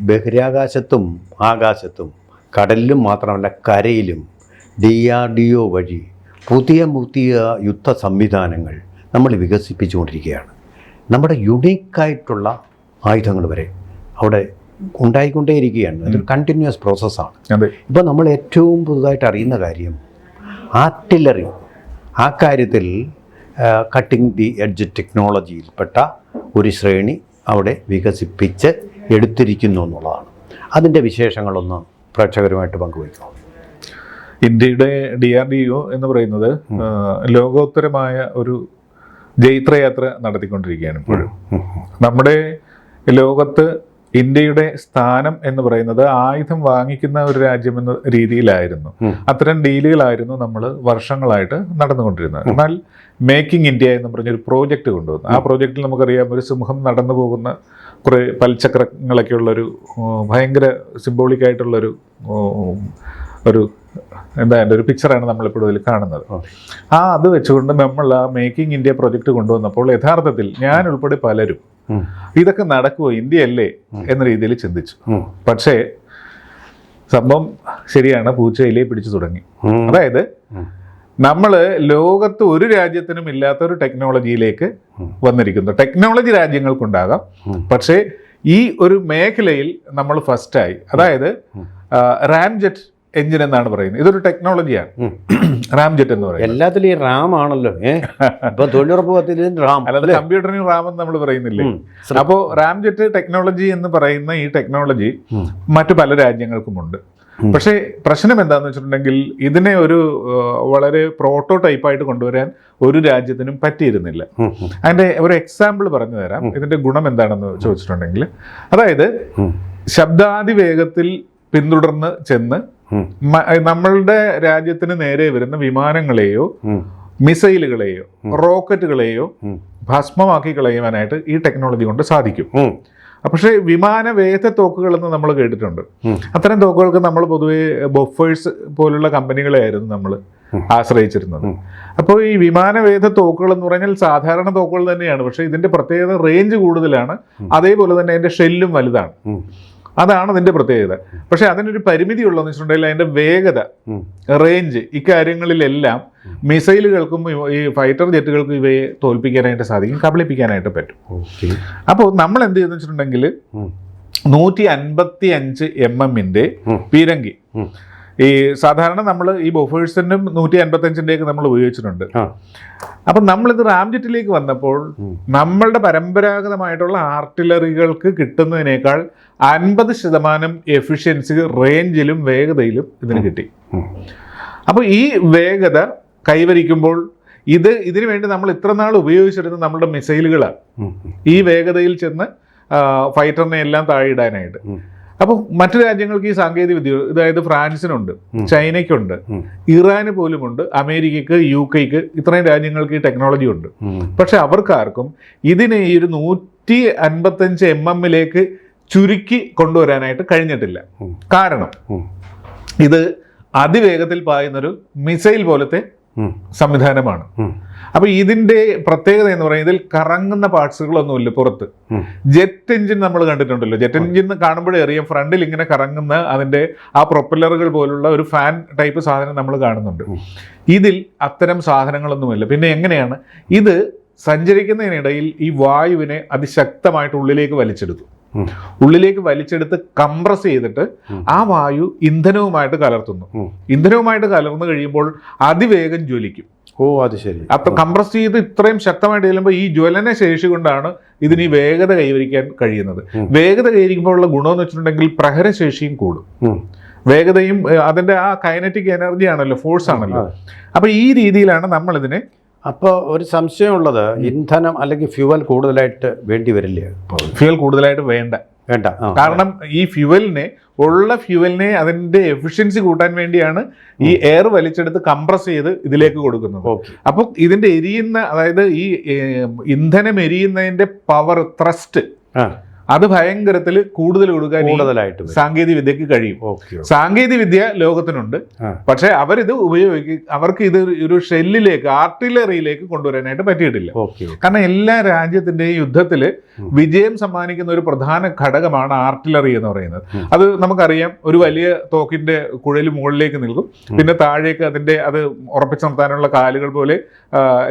ബഹിരാകാശത്തും ആകാശത്തും കടലിലും മാത്രമല്ല കരയിലും DRDO വഴി പുതിയ പുതിയ യുദ്ധ സംവിധാനങ്ങൾ നമ്മൾ വികസിപ്പിച്ചുകൊണ്ടിരിക്കുകയാണ്. നമ്മുടെ യുണീക്കായിട്ടുള്ള ആയുധങ്ങൾ വരെ അവിടെ ഉണ്ടായിക്കൊണ്ടേയിരിക്കുകയാണ്. അതൊരു കണ്ടിന്യൂസ് പ്രോസസ്സാണ്. ഇപ്പോൾ നമ്മൾ ഏറ്റവും പുതുതായിട്ട് അറിയുന്ന കാര്യം ആർട്ടിലറി, ആ കാര്യത്തിൽ കട്ടിംഗ് ദി എഡ്ജ് ടെക്നോളജിയിൽപ്പെട്ട ഒരു ശ്രേണി അവിടെ വികസിപ്പിച്ച് എടുത്തിരിക്കുന്നു എന്നുള്ളതാണ്. അതിൻ്റെ വിശേഷങ്ങളൊന്ന് പ്രേക്ഷകരുമായിട്ട് പങ്കുവയ്ക്കും. ഇന്ത്യയുടെ DRDO എന്ന് പറയുന്നത് ലോകോത്തരമായ ഒരു ജൈത്രയാത്ര നടത്തിക്കൊണ്ടിരിക്കുകയാണ് ഇപ്പോഴും. നമ്മുടെ ലോകത്ത് ഇന്ത്യയുടെ സ്ഥാനം എന്ന് പറയുന്നത് ആയുധം വാങ്ങിക്കുന്ന ഒരു രാജ്യം എന്ന രീതിയിലായിരുന്നു. അത്തരം ഡീലുകളായിരുന്നു നമ്മൾ വർഷങ്ങളായിട്ട് നടന്നുകൊണ്ടിരുന്നത്. എന്നാൽ മേക്കിംഗ് ഇന്ത്യ എന്ന് പറഞ്ഞൊരു പ്രോജക്റ്റ് കൊണ്ടുവന്നു. ആ പ്രോജക്റ്റിൽ നമുക്കറിയാം, ഒരു സിംഹം നടന്നു പോകുന്ന കുറേ പൽചക്രങ്ങളൊക്കെ ഉള്ളൊരു ഭയങ്കര സിംബോളിക്കായിട്ടുള്ളൊരു ഒരു പിക്ചറാണ് നമ്മളിപ്പോഴും ഇതിൽ കാണുന്നത്. അത് വെച്ചുകൊണ്ട് നമ്മൾ ആ മേക്കിംഗ് ഇന്ത്യ പ്രൊജക്റ്റ് കൊണ്ടുവന്നപ്പോൾ യഥാർത്ഥത്തിൽ ഞാൻ ഉൾപ്പെടെ പലരും ഇതൊക്കെ നടക്കുമോ, ഇന്ത്യയല്ലേ എന്ന രീതിയിൽ ചിന്തിച്ചു. പക്ഷേ സംഭവം ശരിയാണ്, പൂച്ചയിലേ പിടിച്ചു തുടങ്ങി. അതായത് നമ്മൾ ലോകത്ത് ഒരു രാജ്യത്തിനും ഇല്ലാത്ത ഒരു ടെക്നോളജിയിലേക്ക് വന്നിരിക്കുന്നു. ടെക്നോളജി രാജ്യങ്ങൾക്കുണ്ടാകാം, പക്ഷേ ഈ ഒരു മേഖലയിൽ നമ്മൾ ഫസ്റ്റായി. അതായത് റാംജെറ്റ് എഞ്ചിൻ എന്നാണ് പറയുന്നത്. ഇതൊരു ടെക്നോളജിയാണ് റാംജെറ്റ് എന്ന് പറയുന്നത്. എല്ലാത്തിലും ഈ റാം ആണല്ലോ. ഇപ്പൊ തൊഴിലുറപ്പ് പദ്ധതിയിലും റാം, അല്ലാതെ കമ്പ്യൂട്ടറിന് റാം എന്ന് നമ്മൾ പറയുന്നില്ലേ. അപ്പോൾ റാംജെറ്റ് ടെക്നോളജി എന്ന് പറയുന്ന ഈ ടെക്നോളജി മറ്റു പല രാജ്യങ്ങൾക്കുമുണ്ട്. പക്ഷേ പ്രശ്നം എന്താണെന്ന് വെച്ചിട്ടുണ്ടെങ്കിൽ ഇതിനെ ഒരു വളരെ പ്രോട്ടോടൈപ്പായിട്ട് കൊണ്ടുവരാൻ ഒരു രാജ്യത്തിനും പറ്റിയിരുന്നില്ല. അതിൻ്റെ ഒരു എക്സാമ്പിൾ പറഞ്ഞു തരാം. ഇതിൻ്റെ ഗുണം എന്താണെന്ന് ചോദിച്ചിട്ടുണ്ടെങ്കിൽ, അതായത് ശബ്ദാതി വേഗത്തിൽ പിന്തുടർന്ന് ചെന്ന് നമ്മളുടെ രാജ്യത്തിന് നേരെ വരുന്ന വിമാനങ്ങളെയോ മിസൈലുകളെയോ റോക്കറ്റുകളെയോ ഭസ്മമാക്കി കളയുവാനായിട്ട് ഈ ടെക്നോളജി കൊണ്ട് സാധിക്കും. പക്ഷേ വിമാനവേധ തോക്കുകളെന്ന് നമ്മൾ കേട്ടിട്ടുണ്ട്. അത്തരം തോക്കുകൾക്ക് നമ്മൾ പൊതുവെ ബൊഫേഴ്സ് പോലുള്ള കമ്പനികളെയായിരുന്നു നമ്മൾ ആശ്രയിച്ചിരുന്നത്. അപ്പോൾ ഈ വിമാനവേധ തോക്കുകൾ എന്ന് പറഞ്ഞാൽ സാധാരണ തോക്കുകൾ തന്നെയാണ്, പക്ഷേ ഇതിന്റെ പ്രത്യേകത റേഞ്ച് കൂടുതലാണ്. അതേപോലെ തന്നെ അതിന്റെ ഷെല്ലും വലുതാണ്. അതാണ് അതിന്റെ പ്രത്യേകത. പക്ഷെ അതിനൊരു പരിമിതി ഉള്ളതെന്ന് വെച്ചിട്ടുണ്ടെങ്കിൽ അതിന്റെ വേഗത, റേഞ്ച്, ഇക്കാര്യങ്ങളിലെല്ലാം മിസൈലുകൾക്കും ഈ ഫൈറ്റർ ജെറ്റുകൾക്കും ഇവയെ തോൽപ്പിക്കാനായിട്ട് സാധിക്കും, കബളിപ്പിക്കാനായിട്ട് പറ്റും. അപ്പോൾ നമ്മൾ എന്ത് ചെയ്തെന്ന് വെച്ചിട്ടുണ്ടെങ്കിൽ 155 mm പീരങ്കി, ഈ സാധാരണ നമ്മൾ ഈ ബൊഫേഴ്സിനും 155-ൻ്റെയൊക്കെ നമ്മൾ ഉപയോഗിച്ചിട്ടുണ്ട്. അപ്പം നമ്മളിത് റാംജെറ്റിലേക്ക് വന്നപ്പോൾ നമ്മളുടെ പരമ്പരാഗതമായിട്ടുള്ള ആർട്ടിലറികൾക്ക് കിട്ടുന്നതിനേക്കാൾ 50% എഫിഷ്യൻസി റേഞ്ചിലും വേഗതയിലും ഇതിന് കിട്ടി. അപ്പോൾ ഈ വേഗത കൈവരിക്കുമ്പോൾ ഇതിനു വേണ്ടി നമ്മൾ ഇത്ര നാൾ ഉപയോഗിച്ചിരുന്ന നമ്മളുടെ മിസൈലുകളാണ് ഈ വേഗതയിൽ ചെന്ന് ഫൈറ്ററിനെ എല്ലാം താഴെയിടാനായിട്ട്. അപ്പോൾ മറ്റു രാജ്യങ്ങൾക്ക് ഈ സാങ്കേതിക വിദ്യ, അതായത് ഫ്രാൻസിനുണ്ട്, ചൈനയ്ക്കുണ്ട്, ഇറാന് പോലുമുണ്ട്, അമേരിക്കയ്ക്ക്, UK-ക്ക്, ഇത്രയും രാജ്യങ്ങൾക്ക് ഈ ടെക്നോളജി ഉണ്ട്. പക്ഷെ അവർക്കാർക്കും ഇതിനെ ഈ ഒരു 155 mm ചുരുക്കി കൊണ്ടുവരാനായിട്ട് കഴിഞ്ഞിട്ടില്ല. കാരണം ഇത് അതിവേഗത്തിൽ പായുന്നൊരു മിസൈൽ പോലത്തെ സംവിധാനമാണ്. അപ്പൊ ഇതിന്റെ പ്രത്യേകത എന്ന് പറയുന്നത് ഇതിൽ കറങ്ങുന്ന പാർട്സുകളൊന്നുമില്ല പുറത്ത്. ജെറ്റ് എഞ്ചിൻ നമ്മൾ കണ്ടിട്ടുണ്ടല്ലോ, ജെറ്റ് എഞ്ചിൻ കാണുമ്പോഴേ അറിയാം, ഫ്രണ്ടിൽ ഇങ്ങനെ കറങ്ങുന്ന അതിന്റെ ആ പ്രൊപ്പല്ലറുകൾ പോലുള്ള ഒരു ഫാൻ ടൈപ്പ് സാധനം നമ്മൾ കാണുന്നുണ്ട്. ഇതിൽ അത്തരം സാധനങ്ങളൊന്നുമില്ല. പിന്നെ എങ്ങനെയാണ് ഇത് സഞ്ചരിക്കുന്നതിനിടയിൽ ഈ വായുവിനെ അതിശക്തമായിട്ട് ഉള്ളിലേക്ക് വലിച്ചെടുത്ത് കംപ്രസ് ചെയ്തിട്ട് ആ വായു ഇന്ധനവുമായിട്ട് കലർത്തുന്നു. ഇന്ധനവുമായിട്ട് കലർന്നു കഴിയുമ്പോൾ അതിവേഗം ജ്വലിക്കും. അത് ശരി. അപ്പൊ കംപ്രസ് ചെയ്ത് ഇത്രയും ശക്തമായിട്ട് ചെല്ലുമ്പോൾ ഈ ജ്വലന ശേഷി കൊണ്ടാണ് ഇതിന് ഈ വേഗത കൈവരിക്കാൻ കഴിയുന്നത്. വേഗത കൈവരിക്കുമ്പോഴുള്ള ഗുണമെന്ന് വെച്ചിട്ടുണ്ടെങ്കിൽ പ്രഹരശേഷിയും കൂടും. വേഗതയും അതിന്റെ ആ കൈനറ്റിക് എനർജി ആണല്ലോ, ഫോഴ്സ് ആണല്ലോ. അപ്പൊ ഈ രീതിയിലാണ് നമ്മൾ ഇതിനെ. അപ്പോൾ ഒരു സംശയമുള്ളത്, ഇന്ധനം അല്ലെങ്കിൽ ഫ്യൂവൽ കൂടുതലായിട്ട് വേണ്ടി വരില്ലേ? ഫ്യൂവൽ കൂടുതലായിട്ട് വേണ്ട. കാരണം ഈ ഫ്യൂവലിനെ അതിന്റെ എഫിഷ്യൻസി കൂട്ടാൻ വേണ്ടിയാണ് ഈ എയർ വലിച്ചെടുത്ത് കംപ്രസ് ചെയ്ത് ഇതിലേക്ക് കൊടുക്കുന്നത്. അപ്പോൾ ഇതിന്റെ എരിയുന്ന, അതായത് ഈ ഇന്ധനം എരിയുന്നതിന്റെ പവർ, ത്രസ്റ്റ് അത് ഭയങ്കരത്തിൽ കൂടുതൽ കൊടുക്കാൻ കൂടുതലായിട്ട് സാങ്കേതിക വിദ്യക്ക് കഴിയും. ഓക്കെ. സാങ്കേതിക വിദ്യ ലോകത്തിനുണ്ട്, പക്ഷെ അവരിത് അവർക്ക് ഇത് ഒരു ഷെല്ലിലേക്ക് ആർട്ടിലറിയിലേക്ക് കൊണ്ടുവരാനായിട്ട് പറ്റിയിട്ടില്ല. കാരണം എല്ലാ രാജ്യത്തിന്റെയും യുദ്ധത്തിൽ വിജയം സമ്മാനിക്കുന്ന ഒരു പ്രധാന ഘടകമാണ് ആർട്ടിലറി എന്ന് പറയുന്നത്. അത് നമുക്കറിയാം, ഒരു വലിയ തോക്കിന്റെ കുഴൽ മുകളിലേക്ക് നിൽക്കും, പിന്നെ താഴേക്ക് അത് ഉറപ്പിച്ചു നിർത്താനുള്ള കാലുകൾ പോലെ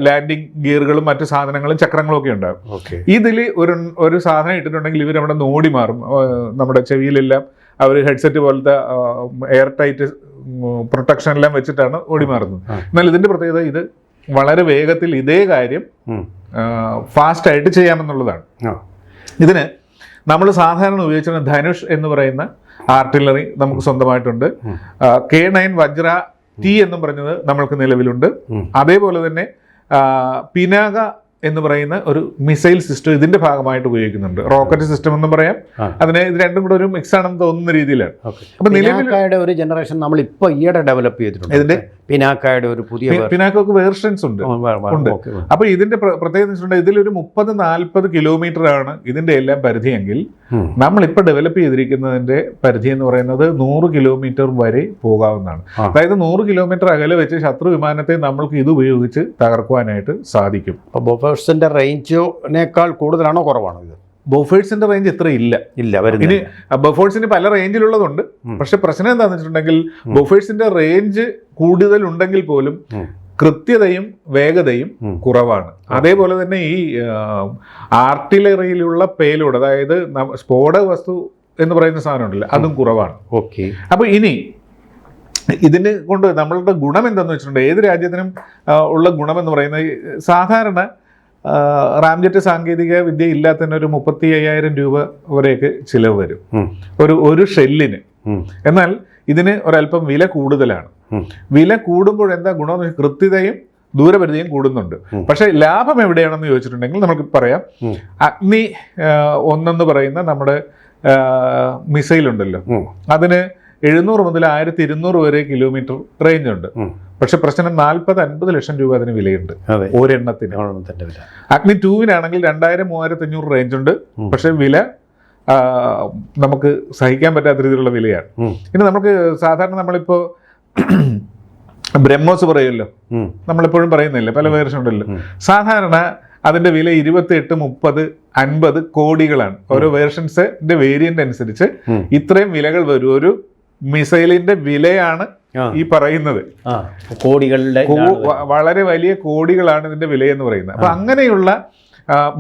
ലാൻഡിംഗ് ഗിയറുകളും മറ്റു സാധനങ്ങളും ചക്രങ്ങളും ഒക്കെ ഉണ്ടാകും. ഇതിൽ ഒരു സാധനം ഇട്ടിട്ടുണ്ടെങ്കിൽ ഇവർ അവിടെ നോടി മാറും. നമ്മുടെ ചെവിയിലെല്ലാം അവർ ഹെഡ്സെറ്റ് പോലത്തെ എയർ ടൈറ്റ് പ്രൊട്ടക്ഷൻ എല്ലാം വെച്ചിട്ടാണ് ഓടി മാറുന്നത്. എന്നാൽ ഇതിന്റെ പ്രത്യേകത ഇത് വളരെ വേഗത്തിൽ ഇതേ കാര്യം ഫാസ്റ്റ് ആയിട്ട് ചെയ്യാമെന്നുള്ളതാണ്. ഇതിന് നമ്മൾ സാധാരണ ഉപയോഗിച്ചിരുന്ന ധനുഷ് എന്ന് പറയുന്ന ആർട്ടിലറി നമുക്ക് സ്വന്തമായിട്ടുണ്ട്. K9 വജ്ര T എന്നും പറഞ്ഞത് നമ്മൾക്ക് നിലവിലുണ്ട്. അതേപോലെ തന്നെ പിനാക എന്ന് പറയുന്ന ഒരു മിസൈൽ സിസ്റ്റം ഇതിന്റെ ഭാഗമായിട്ട് ഉപയോഗിക്കുന്നുണ്ട്. റോക്കറ്റ് സിസ്റ്റം എന്നും പറയാം. അതിനെ ഇത് രണ്ടും കൂടെ ഒരു മിക്സ് ആണെന്ന് തോന്നുന്ന രീതിയിലാണ്. അപ്പൊ നിലവിലെ ഒരു ജനറേഷൻ നമ്മൾ ഇപ്പൊ ഈയിടെ ഡെവലപ്പ് ചെയ്തിട്ടുണ്ട്. ഇതിന്റെ പിനാക്കയുടെ ഒരു പുതിയ പിനാക്കോക്ക് വേർഷൻസ് ഉണ്ട്. അപ്പൊ ഇതിന്റെ പ്രത്യേകത ഇതിലൊരു 30-40 കിലോമീറ്റർ ആണ് ഇതിന്റെ എല്ലാം പരിധിയെങ്കിൽ നമ്മളിപ്പോ ഡെവലപ്പ് ചെയ്തിരിക്കുന്നതിന്റെ പരിധി എന്ന് പറയുന്നത് 100 കിലോമീറ്റർ വരെ പോകാവുന്നതാണ്. അതായത് 100 കിലോമീറ്റർ അകലെ വെച്ച് ശത്രു വിമാനത്തെ നമ്മൾക്ക് ഇത് ഉപയോഗിച്ച് തകർക്കുവാനായിട്ട് സാധിക്കും. ബോഫേഴ്സിന്റെ റേഞ്ചിനേക്കാൾ കൂടുതലാണോ കുറവാണോ ഇത്? ബോഫേഴ്സിന്റെ റേഞ്ച് ഇത്ര ഇല്ല. ഇനി ബോഫേഴ്സിന് പല റേഞ്ചിലുള്ളതുണ്ട്. പക്ഷെ പ്രശ്നം എന്താണെന്ന് വെച്ചിട്ടുണ്ടെങ്കിൽ ബോഫേഴ്സിന്റെ റേഞ്ച് കൂടുതൽ ഉണ്ടെങ്കിൽ പോലും കൃത്യതയും വേഗതയും കുറവാണ്. അതേപോലെ തന്നെ ഈ ആർട്ടിലറിയിലുള്ള പേലോഡ്, അതായത് സ്ഫോടക വസ്തു എന്ന് പറയുന്ന സാധനം ഉണ്ടല്ലോ, അതും കുറവാണ്. അപ്പൊ ഇനി ഇതിന് കൊണ്ട് നമ്മളുടെ ഗുണം എന്താന്ന് വെച്ചിട്ടുണ്ടെങ്കിൽ ഏത് രാജ്യത്തിനും ഉള്ള ഗുണമെന്ന് പറയുന്നത് സാധാരണ റാംജെറ്റ് സാങ്കേതിക വിദ്യ ഇല്ലാത്തതിന് ഒരു 35,000 രൂപ വരെയൊക്കെ ചിലവ് വരും ഒരു ഷെല്ലിന്. എന്നാൽ ഇതിന് ഒരല്പം വില കൂടുതലാണ്. വില കൂടുമ്പോൾ എന്താ ഗുണമെന്ന് വെച്ചാൽ കൃത്യതയും ദൂരപരിധിയും കൂടുന്നുണ്ട്. പക്ഷെ ലാഭം എവിടെയാണെന്ന് ചോദിച്ചിട്ടുണ്ടെങ്കിൽ നമുക്ക് പറയാം, അഗ്നി 1 എന്ന് പറയുന്ന നമ്മുടെ മിസൈൽ ഉണ്ടല്ലോ, അതിന് 700 മുതൽ 1200 വരെ കിലോമീറ്റർ റേഞ്ച് ഉണ്ട്. പക്ഷെ പ്രശ്നം 40-50 ലക്ഷം രൂപ അതിന് വിലയുണ്ട് ഒരെണ്ണത്തിന്. അഗ്നി 2-നാണെങ്കിൽ 2000-3500 റേഞ്ച് ഉണ്ട്. പക്ഷെ വില നമുക്ക് സഹിക്കാൻ പറ്റാത്ത രീതിയിലുള്ള വിലയാണ്. ഇനി നമുക്ക് സാധാരണ നമ്മളിപ്പോ ബ്രഹ്മോസ് പറയുമല്ലോ, നമ്മളെപ്പോഴും പറയുന്നില്ല, പല വേർഷൻ ഉണ്ടല്ലോ. സാധാരണ അതിന്റെ വില 28, 30, 50 കോടികളാണ്. ഓരോ വേർഷൻസിന്റെ വേരിയന്റ് അനുസരിച്ച് ഇത്രയും വിലകൾ വരും. ഒരു മിസൈലിന്റെ വിലയാണ് ഈ പറയുന്നത്. കോടികളുടെ വളരെ വലിയ കോടികളാണ് ഇതിന്റെ വില എന്ന് പറയുന്നത്. അപ്പൊ അങ്ങനെയുള്ള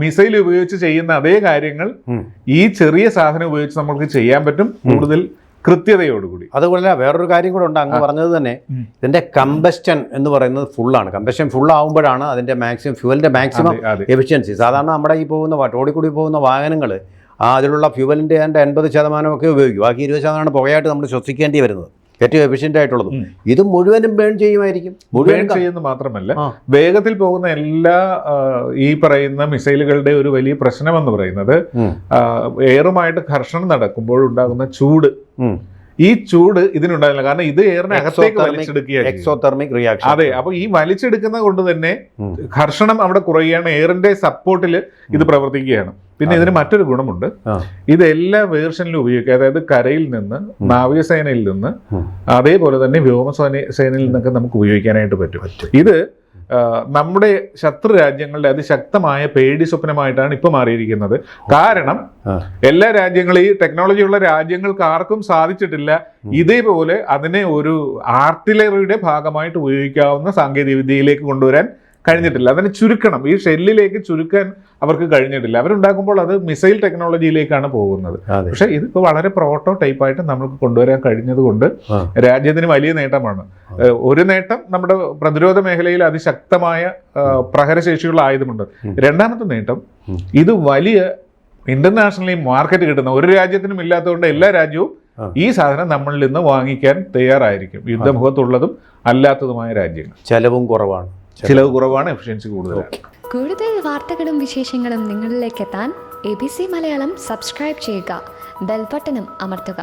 മിസൈൽ ഉപയോഗിച്ച് ചെയ്യുന്ന അതേ കാര്യങ്ങൾ ഈ ചെറിയ സാധനം ഉപയോഗിച്ച് നമുക്ക് ചെയ്യാൻ പറ്റും, കൂടുതൽ കൃത്യതയോടുകൂടി. അതുപോലെ വേറൊരു കാര്യം കൂടെ ഉണ്ട്. അങ്ങ് പറഞ്ഞത് തന്നെ ഇതിന്റെ കമ്പസ്റ്റൻ എന്ന് പറയുന്നത് ഫുള്ളാണ്. കമ്പസ്റ്റൻ ഫുൾ ആകുമ്പോഴാണ് അതിന്റെ മാക്സിമം ഫ്യൂവലിന്റെ മാക്സിമം എഫിഷ്യൻസി. സാധാരണ നമ്മുടെ ഈ പോകുന്ന റോഡിൽ കൂടി പോകുന്ന വാഹനങ്ങൾ അതിലുള്ള ഫ്യൂവലിൻ്റെ 80% ഉപയോഗിക്കും. ബാക്കി 20% പുകയായിട്ട് നമ്മൾ ശ്വസിക്കേണ്ടി വരുന്നത്, ഏറ്റവും എഫിഷ്യൻ്റ് ആയിട്ടുള്ളത്. ഇത് മുഴുവനും ബേൺ ചെയ്യുമായിരിക്കും. ബേൺ ചെയ്യുന്നത് മാത്രമല്ല, വേഗത്തിൽ പോകുന്ന എല്ലാ ഈ പറയുന്ന മിസൈലുകളുടെ ഒരു വലിയ പ്രശ്നമെന്ന് പറയുന്നത് എയറുമായിട്ട് ഘർഷണം നടക്കുമ്പോൾ ഉണ്ടാകുന്ന ചൂട്. ഈ ചൂട് ഇതിനുണ്ടാകില്ല, കാരണം ഇത് എയറിനെ അകത്തേക്ക് വലിച്ചെടുക്കുകയാണ്, എക്സോതെർമിക് റിയാക്ഷൻ. അതെ. അപ്പൊ ഈ വലിച്ചെടുക്കുന്നത് കൊണ്ട് തന്നെ ഘർഷണം അവിടെ കുറയുകയാണ്, എയറിന്റെ സപ്പോർട്ടിൽ ഇത് പ്രവർത്തിക്കുകയാണ്. പിന്നെ ഇതിന് മറ്റൊരു ഗുണമുണ്ട്, ഇത് എല്ലാ വേർഷനിലും ഉപയോഗിക്കുക. അതായത് കരയിൽ നിന്ന്, നാവികസേനയിൽ നിന്ന്, അതേപോലെ തന്നെ വ്യോമസേനയിൽ നിന്നൊക്കെ നമുക്ക് ഉപയോഗിക്കാനായിട്ട് പറ്റും. ഇത് നമ്മുടെ ശത്രു രാജ്യങ്ങളുടെ അതിശക്തമായ പേടി സ്വപ്നമായിട്ടാണ് ഇപ്പൊ മാറിയിരിക്കുന്നത്. കാരണം എല്ലാ രാജ്യങ്ങളും, ഈ ടെക്നോളജിയുള്ള രാജ്യങ്ങൾക്ക് ആർക്കും സാധിച്ചിട്ടില്ല ഇതേപോലെ അതിനെ ഒരു ആർട്ടിലറിയുടെ ഭാഗമായിട്ട് ഉപയോഗിക്കാവുന്ന സാങ്കേതിക വിദ്യയിലേക്ക് കൊണ്ടുവരാൻ കഴിഞ്ഞിട്ടില്ല. അതിനെ ചുരുക്കണം, ഈ ഷെല്ലിലേക്ക് ചുരുക്കാൻ അവർക്ക് കഴിഞ്ഞിട്ടില്ല. അവരുണ്ടാക്കുമ്പോൾ അത് മിസൈൽ ടെക്നോളജിയിലേക്കാണ് പോകുന്നത്. പക്ഷെ ഇതിപ്പോൾ വളരെ പ്രോട്ടോ ടൈപ്പായിട്ട് നമുക്ക് കൊണ്ടുവരാൻ കഴിഞ്ഞത് കൊണ്ട് രാജ്യത്തിന് വലിയ നേട്ടമാണ്. ഒരു നേട്ടം, നമ്മുടെ പ്രതിരോധ മേഖലയിൽ അതിശക്തമായ പ്രഹരശേഷിയുള്ള ആയുധമുണ്ട്. രണ്ടാമത്തെ നേട്ടം, ഇത് വലിയ ഇന്റർനാഷണലി മാർക്കറ്റ് കിട്ടുന്ന, ഒരു രാജ്യത്തിനും ഇല്ലാത്തതുകൊണ്ട് എല്ലാ രാജ്യവും ഈ സാധനം നമ്മളിൽ നിന്ന് വാങ്ങിക്കാൻ തയ്യാറായിരിക്കും, യുദ്ധമുഖത്തുള്ളതും അല്ലാത്തതുമായ രാജ്യങ്ങൾ. ചെലവും കുറവാണ്, എഫിഷ്യൻസി കൂടുതലാണ്. കൂടുതൽ വാർത്തകളും വിശേഷങ്ങളും നിങ്ങളിലേക്ക് എത്താൻ ABC മലയാളം സബ്സ്ക്രൈബ് ചെയ്യുക, ബെൽ ബട്ടണും അമർത്തുക.